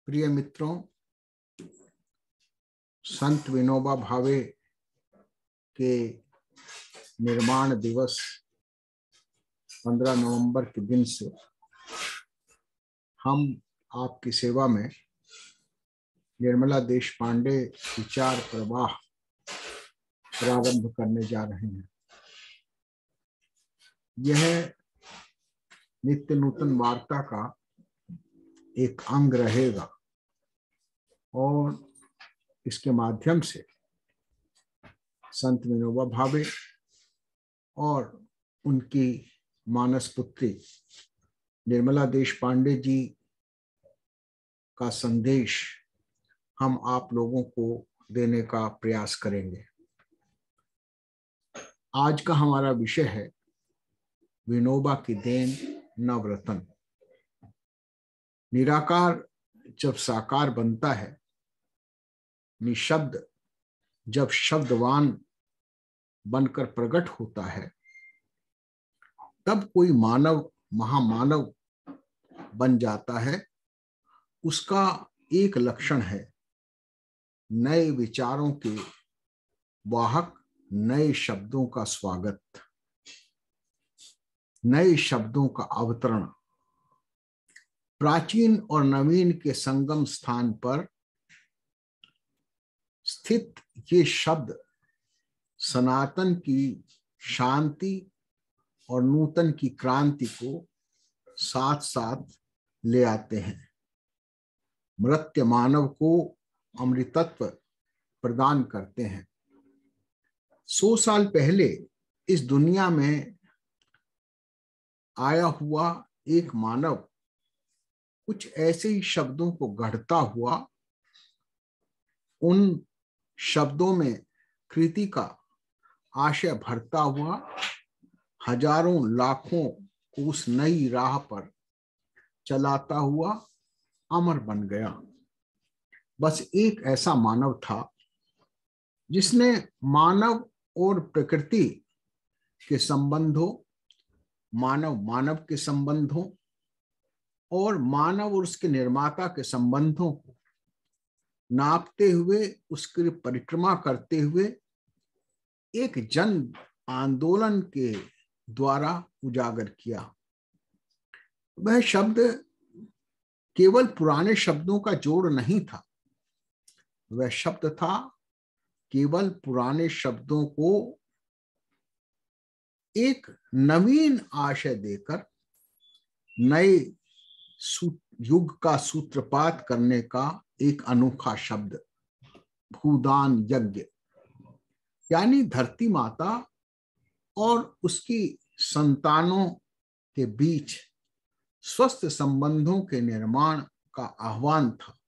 प्रिय मित्रों, संत विनोबा भावे के निर्माण दिवस 15 नवंबर के दिन से हम आपकी सेवा में निर्मला देशपांडे विचार प्रवाह प्रारंभ करने जा रहे हैं। यह नित्य नूतन वार्ता का एक अंग रहेगा और इसके माध्यम से संत विनोबा भावे और उनकी मानस पुत्री निर्मला देशपांडे जी का संदेश हम आप लोगों को देने का प्रयास करेंगे। आज का हमारा विषय है विनोबा की देन नवरत्न। निराकार जब साकार बनता है, निशब्द जब शब्दवान बनकर प्रकट होता है, तब कोई मानव महामानव बन जाता है। उसका एक लक्षण है नए विचारों के वाहक, नए शब्दों का स्वागत, नए शब्दों का अवतरण। प्राचीन और नवीन के संगम स्थान पर स्थित ये शब्द सनातन की शांति और नूतन की क्रांति को साथ साथ ले आते हैं। मर्त्य मानव को अमृतत्व प्रदान करते हैं। 100 साल पहले इस दुनिया में आया हुआ एक मानव कुछ ऐसे ही शब्दों को गढ़ता हुआ, उन शब्दों में कृति का आशय भरता हुआ हजारों लाखों को उस नई राह पर चलाता हुआ अमर बन गया। बस एक ऐसा मानव था जिसने मानव और प्रकृति के संबंधों, मानव मानव के संबंधों और मानव और उसके निर्माता के संबंधों को नापते हुए, उसकी परिक्रमा करते हुए एक जन आंदोलन के द्वारा उजागर किया। वह शब्द केवल पुराने शब्दों का जोड़ नहीं था, वह शब्द था केवल पुराने शब्दों को एक नवीन आशय देकर नए युग का सूत्रपात करने का एक अनोखा शब्द। भूदान यज्ञ, यानी धरती माता और उसकी संतानों के बीच स्वस्थ संबंधों के निर्माण का आह्वान था।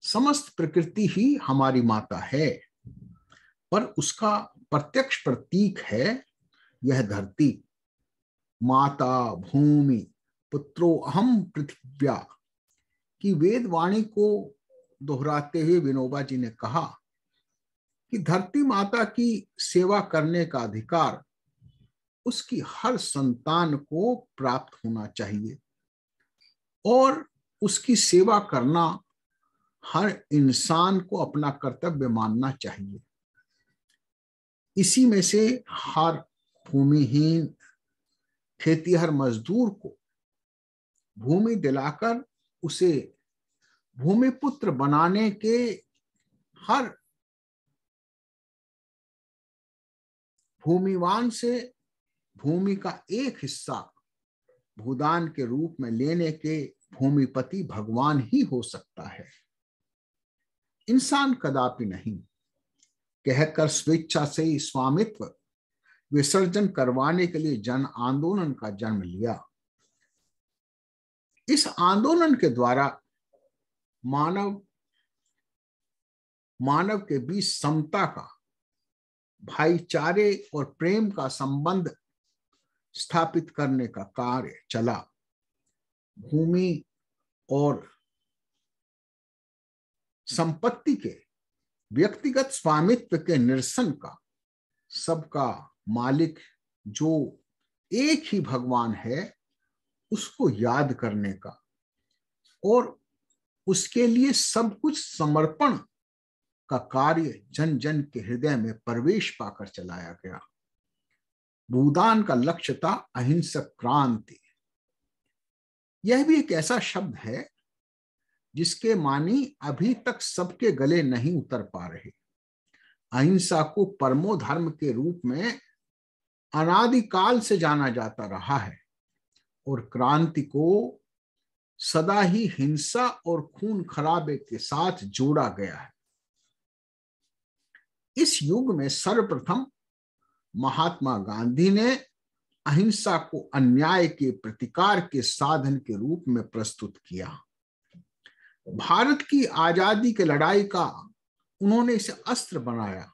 समस्त प्रकृति ही हमारी माता है, पर उसका प्रत्यक्ष प्रतीक है यह धरती। माता भूमि पुत्रो अहम पृथिव्या की वेदवाणी को दोहराते हुए विनोबा जी ने कहा कि धरती माता की सेवा करने का अधिकार उसकी हर संतान को प्राप्त होना चाहिए और उसकी सेवा करना हर इंसान को अपना कर्तव्य मानना चाहिए। इसी में से हर भूमिहीन खेतीहर मजदूर को भूमि दिलाकर उसे भूमिपुत्र बनाने के हर भूमिवान से भूमि का एक हिस्सा भूदान के रूप में लेने के भूमिपति भगवान ही हो सकता है, इंसान कदापि नहीं। कहकर स्वेच्छा से ही स्वामित्व विसर्जन करवाने के लिए जन आंदोलन का जन्म लिया। इस आंदोलन के द्वारा मानव के बीच समता का, भाईचारे और प्रेम का संबंध स्थापित करने का कार्य चला। भूमि और संपत्ति के व्यक्तिगत स्वामित्व के निरसन का, सबका मालिक जो एक ही भगवान है उसको याद करने का और उसके लिए सब कुछ समर्पण का कार्य जन जन के हृदय में प्रवेश पाकर चलाया गया। भूदान का लक्ष्य था अहिंसक क्रांति। यह भी एक ऐसा शब्द है जिसके मानी अभी तक सबके गले नहीं उतर पा रहे। अहिंसा को परमो धर्म के रूप में अनादिकाल से जाना जाता रहा है और क्रांति को सदा ही हिंसा और खून खराबे के साथ जोड़ा गया है। इस युग में सर्वप्रथम महात्मा गांधी ने अहिंसा को अन्याय के प्रतिकार के साधन के रूप में प्रस्तुत किया। भारत की आजादी की लड़ाई का उन्होंने इसे अस्त्र बनाया।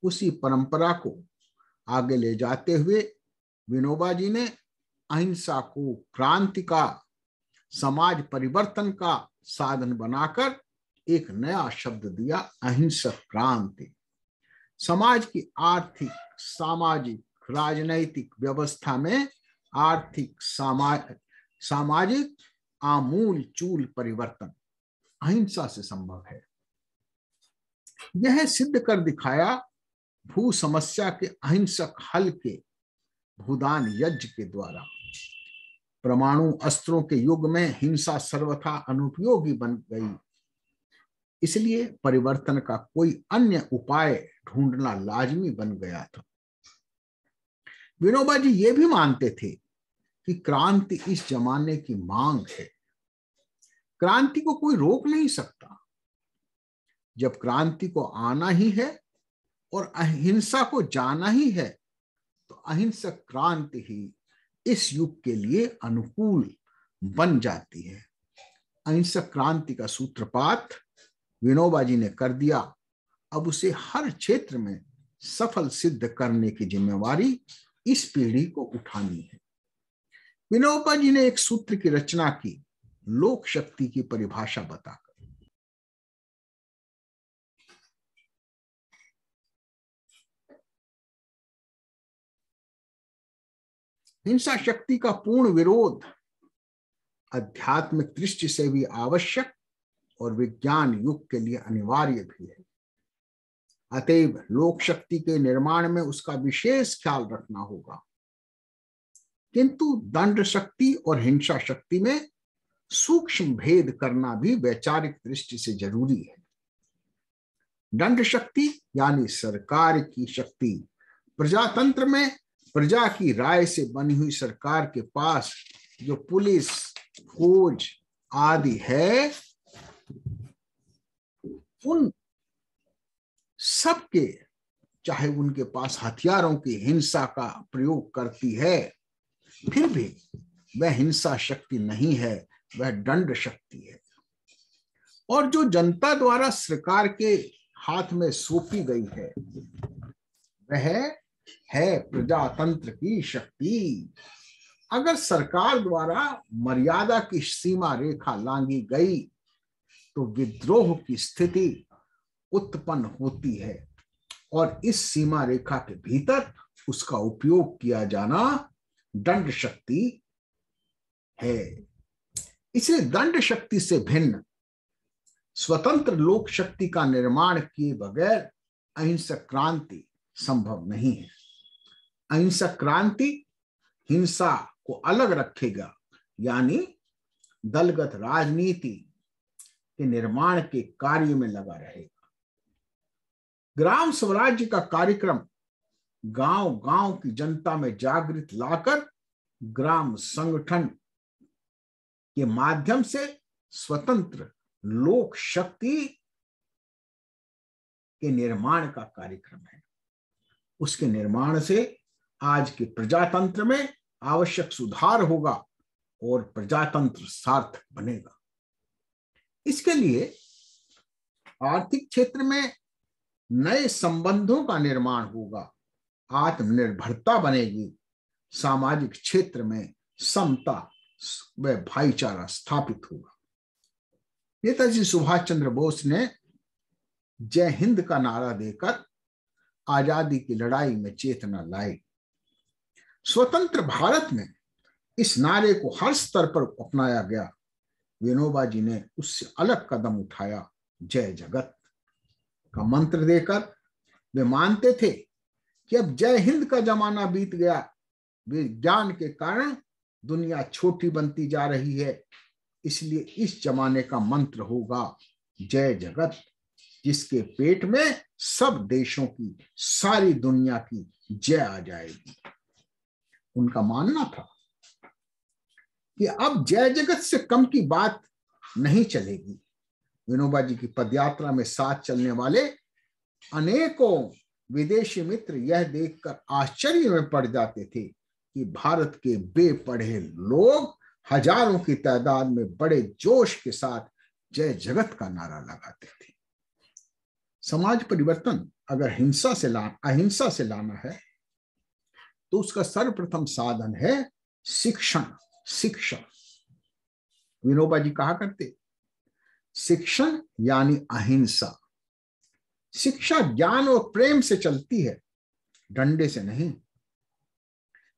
उसी परंपरा को आगे ले जाते हुए विनोबा जी ने अहिंसा को क्रांति का, समाज परिवर्तन का साधन बनाकर एक नया शब्द दिया, अहिंसक क्रांति। समाज की आर्थिक, सामाजिक, राजनैतिक व्यवस्था में आर्थिक, सामाजिक आमूल चूल परिवर्तन अहिंसा से संभव है। यह सिद्ध कर दिखाया भू समस्या के अहिंसक हल के भूदान यज्ञ के द्वारा। परमाणु अस्त्रों के युग में हिंसा सर्वथा अनुपयोगी बन गई, इसलिए परिवर्तन का कोई अन्य उपाय ढूंढना लाजमी बन गया था। विनोबा जी ये भी मानते थे कि क्रांति इस जमाने की मांग है। क्रांति को कोई रोक नहीं सकता। जब क्रांति को आना ही है और अहिंसा को जाना ही है, तो अहिंसक क्रांति ही इस युग के लिए अनुकूल बन जाती है। अहिंसक क्रांति का सूत्रपात विनोबा जी ने कर दिया। अब उसे हर क्षेत्र में सफल सिद्ध करने की जिम्मेवारी इस पीढ़ी को उठानी है। विनोबा जी ने एक सूत्र की रचना की, लोक शक्ति की परिभाषा बताकर। हिंसा शक्ति का पूर्ण विरोध आध्यात्मिक दृष्टि से भी आवश्यक और विज्ञान युग के लिए अनिवार्य भी है। अतएव लोक शक्ति के निर्माण में उसका विशेष ख्याल रखना होगा, किंतु दंड शक्ति और हिंसा शक्ति में सूक्ष्म भेद करना भी वैचारिक दृष्टि से जरूरी है। दंड शक्ति यानी सरकार की शक्ति। प्रजातंत्र में प्रजा की राय से बनी हुई सरकार के पास जो पुलिस, फौज आदि है, उन सबके, चाहे उनके पास हथियारों की हिंसा का प्रयोग करती है, फिर भी वह हिंसा शक्ति नहीं है, वह दंड शक्ति है। और जो जनता द्वारा सरकार के हाथ में सौंपी गई है, वह है प्रजातंत्र की शक्ति। अगर सरकार द्वारा मर्यादा की सीमा रेखा लांघी गई तो विद्रोह की स्थिति उत्पन्न होती है और इस सीमा रेखा के भीतर उसका उपयोग किया जाना दंड शक्ति है। इसलिए दंड शक्ति से भिन्न स्वतंत्र लोक शक्ति का निर्माण किए बगैर अहिंसक क्रांति संभव नहीं है। अहिंसक क्रांति हिंसा को अलग रखेगा, यानी दलगत राजनीति के निर्माण के कार्य में लगा रहेगा। ग्राम स्वराज्य का कार्यक्रम गांव गांव की जनता में जागृत लाकर ग्राम संगठन के माध्यम से स्वतंत्र लोक शक्ति के निर्माण का कार्यक्रम है। उसके निर्माण से आज के प्रजातंत्र में आवश्यक सुधार होगा और प्रजातंत्र सार्थक बनेगा। इसके लिए आर्थिक क्षेत्र में नए संबंधों का निर्माण होगा, आत्मनिर्भरता बनेगी, सामाजिक क्षेत्र में समता व भाईचारा स्थापित होगा। नेताजी सुभाष चंद्र बोस ने जय हिंद का नारा देकर आजादी की लड़ाई में चेतना लाई। स्वतंत्र भारत में इस नारे को हर स्तर पर अपनाया गया। विनोबा जी ने उससे अलग कदम उठाया, जय जगत का मंत्र देकर। वे मानते थे कि अब जय हिंद का जमाना बीत गया, विज्ञान के कारण दुनिया छोटी बनती जा रही है, इसलिए इस जमाने का मंत्र होगा जय जगत, जिसके पेट में सब देशों की, सारी दुनिया की जय आ जाएगी। उनका मानना था कि अब जय जगत से कम की बात नहीं चलेगी। विनोबा जी की पदयात्रा में साथ चलने वाले अनेकों विदेशी मित्र यह देखकर आश्चर्य में पड़ जाते थे कि भारत के बेपढ़े लोग हजारों की तादाद में बड़े जोश के साथ जय जगत का नारा लगाते थे। समाज परिवर्तन अगर अहिंसा से लाना है तो उसका सर्वप्रथम साधन है शिक्षण, शिक्षा। विनोबा जी कहा करते, शिक्षण यानी अहिंसा। शिक्षा ज्ञान और प्रेम से चलती है, डंडे से नहीं।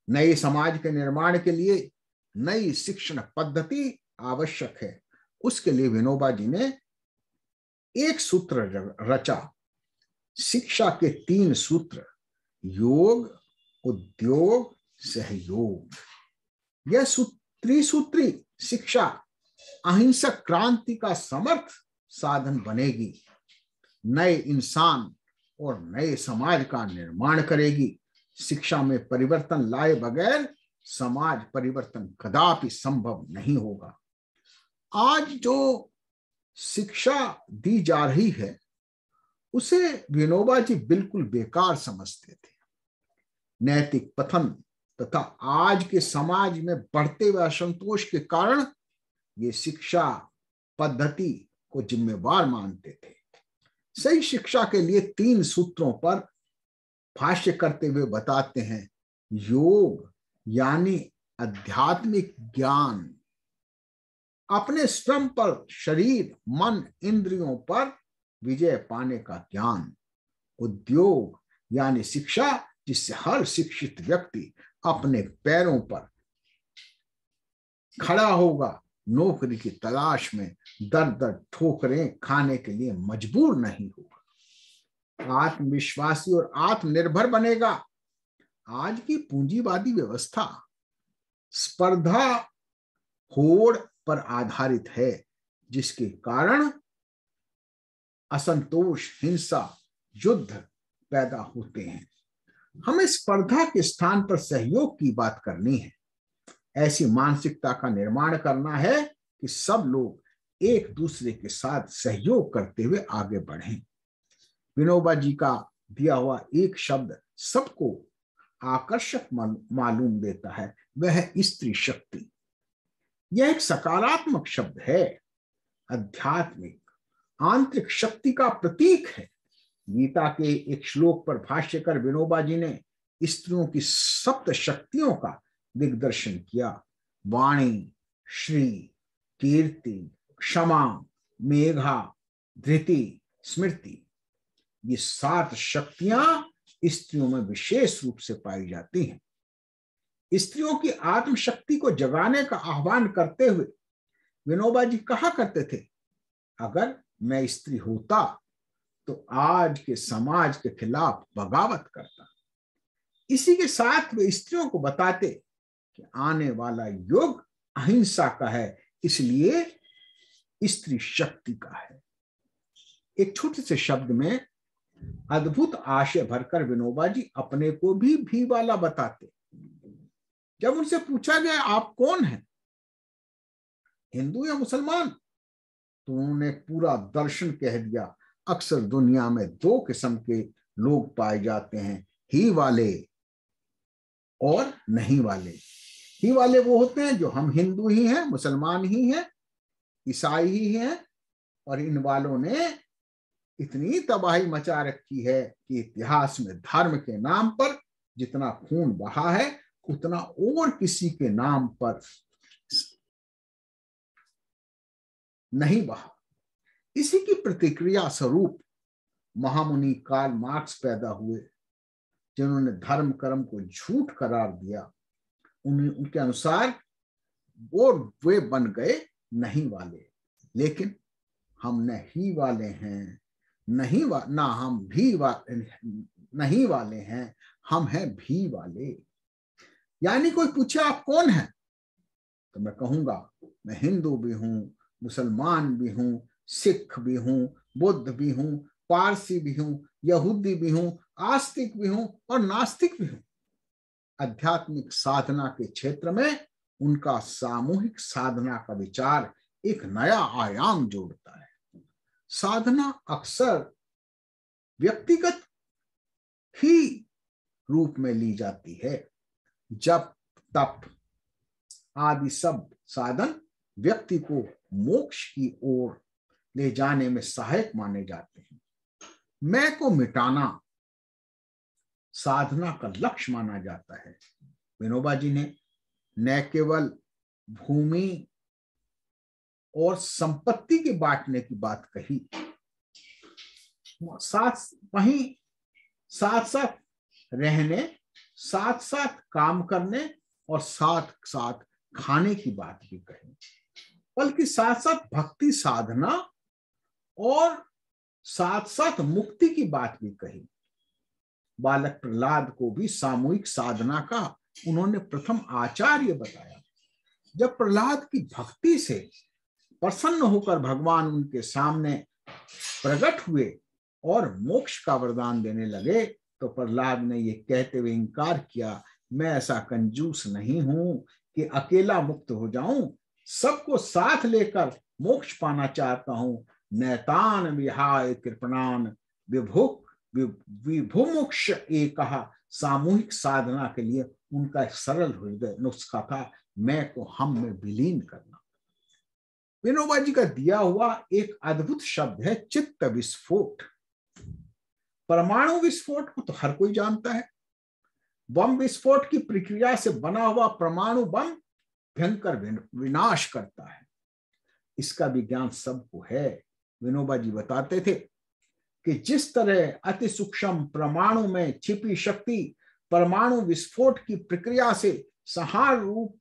नए समाज के निर्माण के लिए नई शिक्षण पद्धति आवश्यक है। उसके लिए विनोबा जी ने एक सूत्र रचा, शिक्षा के 3 सूत्र, योग, उद्योग, सहयोग। यह त्रिसूत्री शिक्षा अहिंसक क्रांति का समर्थ साधन बनेगी, नए इंसान और नए समाज का निर्माण करेगी। शिक्षा में परिवर्तन लाए बगैर समाज परिवर्तन कदापि संभव नहीं होगा। आज जो शिक्षा दी जा रही है उसे विनोबा जी बिल्कुल बेकार समझते थे। नैतिक पतन तथा आज के समाज में बढ़ते हुए असंतोष के कारण ये शिक्षा पद्धति को जिम्मेवार मानते थे। सही शिक्षा के लिए 3 सूत्रों पर भाष्य करते हुए बताते हैं, योग यानी आध्यात्मिक ज्ञान, अपने श्रम पर शरीर, मन, इंद्रियों पर विजय पाने का ज्ञान। उद्योग यानी शिक्षा जिससे हर शिक्षित व्यक्ति अपने पैरों पर खड़ा होगा, नौकरी की तलाश में दर दर ठोकरें खाने के लिए मजबूर नहीं होगा, आत्मविश्वासी और आत्मनिर्भर बनेगा। आज की पूंजीवादी व्यवस्था स्पर्धा, होड़ पर आधारित है, जिसके कारण असंतोष, हिंसा, युद्ध पैदा होते हैं। हमें स्पर्धा के स्थान पर सहयोग की बात करनी है। ऐसी मानसिकता का निर्माण करना है कि सब लोग एक दूसरे के साथ सहयोग करते हुए आगे बढ़ें। विनोबा जी का दिया हुआ एक शब्द सबको आकर्षक मालूम देता है, वह है स्त्री शक्ति। यह एक सकारात्मक शब्द है, आध्यात्मिक आंतरिक शक्ति का प्रतीक है। गीता के एक श्लोक पर भाष्य कर विनोबा जी ने स्त्रियों की 7 शक्तियों का दिग्दर्शन किया। वाणी, श्री, कीर्ति, क्षमा, मेघा, धृति, स्मृति। ये 7 शक्तियां स्त्रियों में विशेष रूप से पाई जाती हैं। स्त्रियों की आत्मशक्ति को जगाने का आह्वान करते हुए विनोबा जी कहा करते थे, अगर मैं स्त्री होता तो आज के समाज के खिलाफ बगावत करता। इसी के साथ वे स्त्रियों को बताते कि आने वाला युग अहिंसा का है, इसलिए स्त्री शक्ति का है। एक छोटे से शब्द में अद्भुत आशय भरकर विनोबा जी अपने को भी वाला बताते। जब उनसे पूछा गया आप कौन हैं, हिंदू या मुसलमान, तो उन्होंने पूरा दर्शन कह दिया। अक्सर दुनिया में 2 किस्म के लोग पाए जाते हैं, ही वाले और नहीं वाले। ही वाले वो होते हैं जो हम हिंदू ही हैं, मुसलमान ही हैं, ईसाई ही हैं, और इन वालों ने इतनी तबाही मचा रखी है कि इतिहास में धर्म के नाम पर जितना खून बहा है उतना और किसी के नाम पर नहीं बहा। इसी की प्रतिक्रिया स्वरूप महामुनि कार्ल मार्क्स पैदा हुए, जिन्होंने धर्म कर्म को झूठ करार दिया। उनके अनुसार वे बन गए नहीं वाले, लेकिन हम नहीं वाले हैं, ना हम भी नहीं वाले हैं, हम हैं भी वाले। यानी कोई पूछे आप कौन हैं, तो मैं कहूंगा मैं हिंदू भी हूं, मुसलमान भी हूं, सिख भी हूं, बुद्ध भी हूं, पारसी भी हूं, यहूदी भी हूं, आस्तिक भी हूं और नास्तिक भी हूं। आध्यात्मिक साधना के क्षेत्र में उनका सामूहिक साधना का विचार एक नया आयाम जोड़ता है। साधना अक्सर व्यक्तिगत ही रूप में ली जाती है। जप, तप आदि सब साधन व्यक्ति को मोक्ष की ओर ले जाने में सहायक माने जाते हैं। मैं को मिटाना साधना का लक्ष्य माना जाता है। विनोबा जी ने न केवल भूमि और संपत्ति के बांटने की बात कही, वहीं साथ साथ रहने, साथ साथ काम करने और साथ साथ खाने की बात भी कही, बल्कि साथ साथ भक्ति साधना और साथ साथ मुक्ति की बात भी कही। बालक प्रहलाद को भी सामूहिक साधना का उन्होंने प्रथम आचार्य बताया। जब प्रहलाद की भक्ति से प्रसन्न होकर भगवान उनके सामने प्रकट हुए और मोक्ष का वरदान देने लगे, तो प्रहलाद ने ये कहते हुए इंकार किया, मैं ऐसा कंजूस नहीं हूं कि अकेला मुक्त हो जाऊं, सबको साथ लेकर मोक्ष पाना चाहता हूं। नैतान विहाय कृपणान विभुमुक्ष एक सामूहिक साधना के लिए उनका एक सरल हृदय नुस्खा था, मैं को हम में विलीन करना। विनोबा जी का दिया हुआ एक अद्भुत शब्द है चित्त विस्फोट। परमाणु विस्फोट को तो हर कोई जानता है। बम विस्फोट की प्रक्रिया से बना हुआ परमाणु बम भयंकर विनाश करता है, इसका भी ज्ञान सबको है। विनोबा जी बताते थे कि जिस तरह अति सूक्ष्म परमाणु में छिपी शक्ति परमाणु विस्फोट की प्रक्रिया से संहार रूप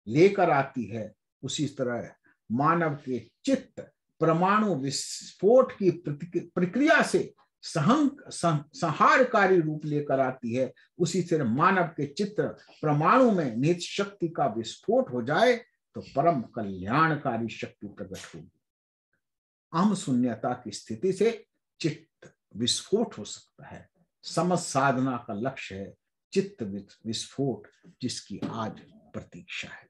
लेकर आती है, उसी तरह मानव के चित्त परमाणु विस्फोट की प्रक्रिया से संहारकारी रूप लेकर आती है। उसी तरह मानव के चित्त परमाणु में निहित शक्ति का विस्फोट हो जाए तो परम कल्याणकारी शक्ति प्रकट होगी। अहम शून्यता की स्थिति से चित्त विस्फोट हो सकता है। समस्त साधना का लक्ष्य है चित्त विस्फोट, जिसकी आज प्रतीक्षा है।